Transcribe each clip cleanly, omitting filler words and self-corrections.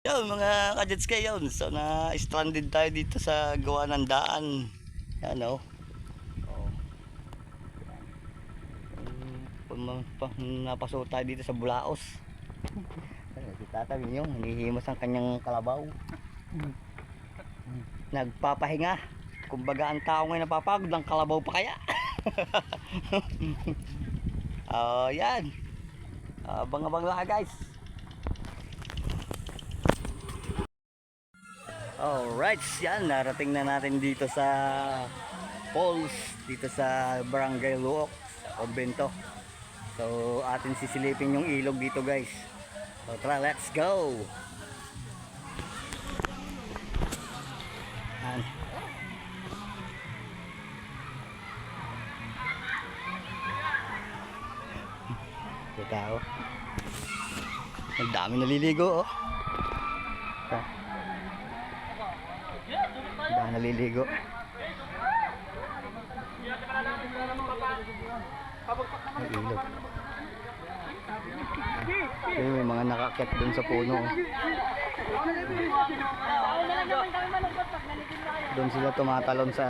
Yun mga ka-Jets kayo yun. So na-stranded tayo dito sa gawa ng daan. Yan o. Napaso tayo dito sa Bulaos. Si Tata yung hinihimos ang kanyang kalabaw. Nagpapahinga. Kumbaga ang tao ngayon napapagod, ang kalabaw pa kaya. Yan. Abang-abang lang guys. Alright, yan, narating na natin dito sa falls, dito sa Barangay Luok, sa Convento. So, atin sisilipin yung ilog dito guys. So, tara, let's go! Yan. Ito tao. Ang dami naliligo, oh. Dahil naliligo. May ilog. May mga nakakit dun sa puno. Doon sila tumatalon sa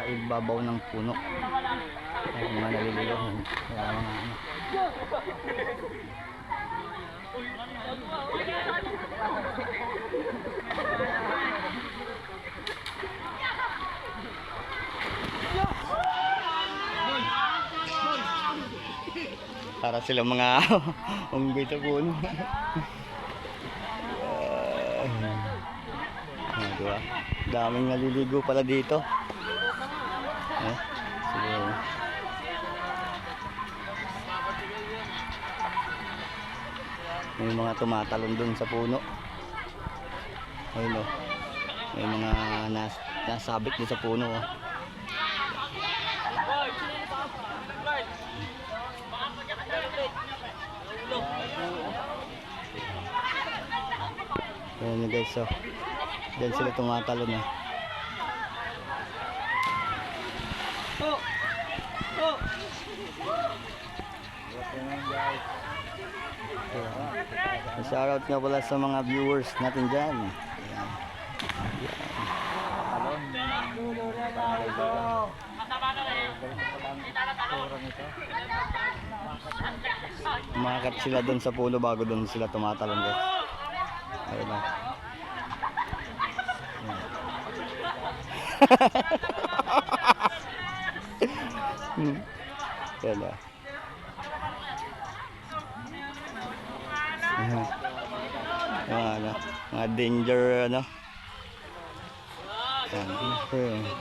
ibabaw ng puno. Ay, mga naliligo. Kaya mga ano. Para sila mga unggoy sa puno. Diba? Daming naliligo pala dito. Sige. May mga tumatalon dun sa puno. Ayun o. May mga nasabit dun sa puno o. Ayan nyo guys, so dyan sila tumatalon eh. Shoutout nga pala sa mga viewers natin dyan. Umakat sila doon sa puno bago doon sila tumatalon guys. Ayun na. Kaya mga danger ano.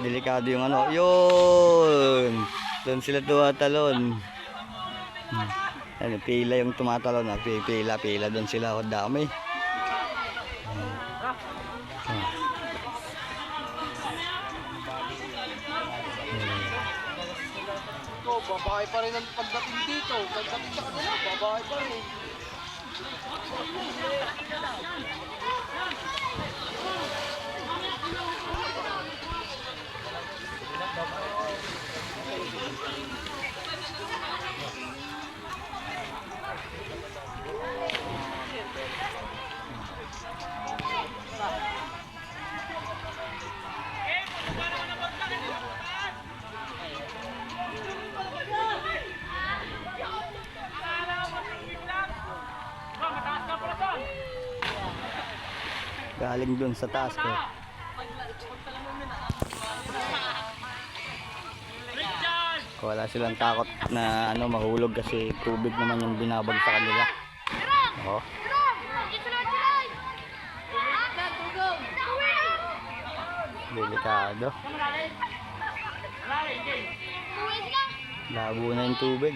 Delikado yung ano. Yun. Doon sila tumatalon. Ano, pila yung tumatalon na. Pila doon sila. O dami. Babae pa rin ang pagdating dito. Pagdating sa kanila, babae pa rin. Galing dun sa taas ko. Wala silang takot na ano mahulog kasi tubig naman yung binabag sa kanila. Oh. Delikado. Labo na yung tubig.